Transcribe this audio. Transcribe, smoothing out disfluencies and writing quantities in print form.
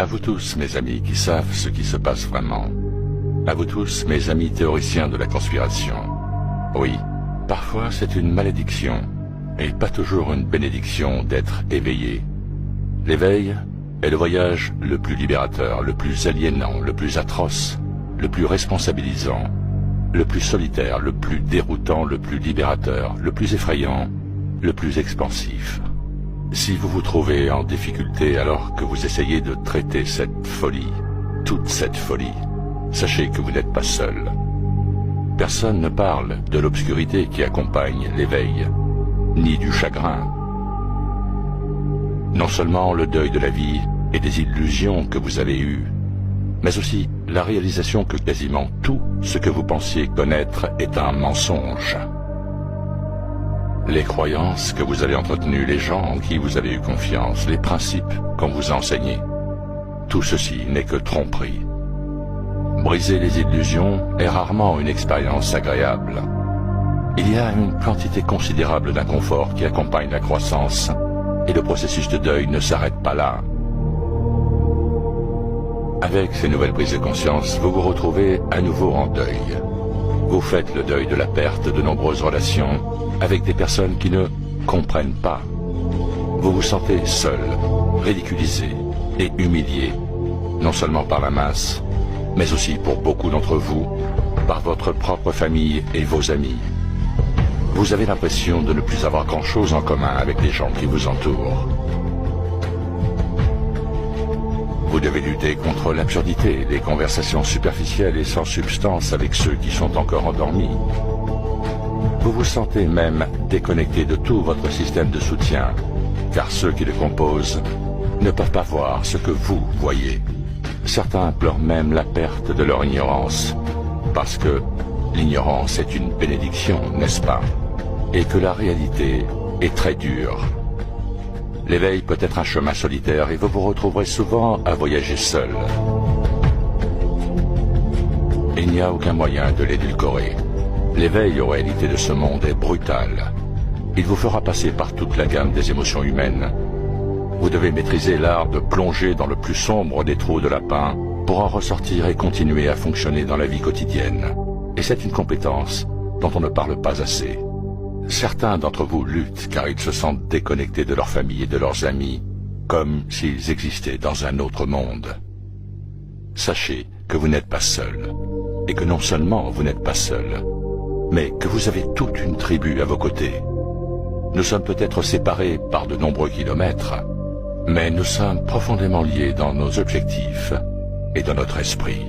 À vous tous, mes amis qui savent ce qui se passe vraiment. À vous tous, mes amis théoriciens de la conspiration. Oui, parfois c'est une malédiction, et pas toujours une bénédiction d'être éveillé. L'éveil est le voyage le plus libérateur, le plus aliénant, le plus atroce, le plus responsabilisant, le plus solitaire, le plus déroutant, le plus libérateur, le plus effrayant, le plus expansif. Si vous vous trouvez en difficulté alors que vous essayez de traiter cette folie, toute cette folie, sachez que vous n'êtes pas seul. Personne ne parle de l'obscurité qui accompagne l'éveil, ni du chagrin. Non seulement le deuil de la vie et des illusions que vous avez eues, mais aussi la réalisation que quasiment tout ce que vous pensiez connaître est un mensonge. Les croyances que vous avez entretenues, les gens en qui vous avez eu confiance, les principes qu'on vous a enseignés, tout ceci n'est que tromperie. Briser les illusions est rarement une expérience agréable. Il y a une quantité considérable d'inconfort qui accompagne la croissance, et le processus de deuil ne s'arrête pas là. Avec ces nouvelles prises de conscience, vous vous retrouvez à nouveau en deuil. Vous faites le deuil de la perte de nombreuses relations avec des personnes qui ne comprennent pas. Vous vous sentez seul, ridiculisé et humilié, non seulement par la masse, mais aussi pour beaucoup d'entre vous, par votre propre famille et vos amis. Vous avez l'impression de ne plus avoir grand-chose en commun avec les gens qui vous entourent. Vous devez lutter contre l'absurdité, les conversations superficielles et sans substance avec ceux qui sont encore endormis. Vous vous sentez même déconnecté de tout votre système de soutien, car ceux qui le composent ne peuvent pas voir ce que vous voyez. Certains pleurent même la perte de leur ignorance, parce que l'ignorance est une bénédiction, n'est-ce pas? Et que la réalité est très dure. L'éveil peut être un chemin solitaire et vous vous retrouverez souvent à voyager seul. Il n'y a aucun moyen de l'édulcorer. L'éveil aux réalités de ce monde est brutal. Il vous fera passer par toute la gamme des émotions humaines. Vous devez maîtriser l'art de plonger dans le plus sombre des trous de lapin pour en ressortir et continuer à fonctionner dans la vie quotidienne. Et c'est une compétence dont on ne parle pas assez. Certains d'entre vous luttent car ils se sentent déconnectés de leur famille et de leurs amis, comme s'ils existaient dans un autre monde. Sachez que vous n'êtes pas seul, et que non seulement vous n'êtes pas seul, mais que vous avez toute une tribu à vos côtés. Nous sommes peut-être séparés par de nombreux kilomètres, mais nous sommes profondément liés dans nos objectifs et dans notre esprit.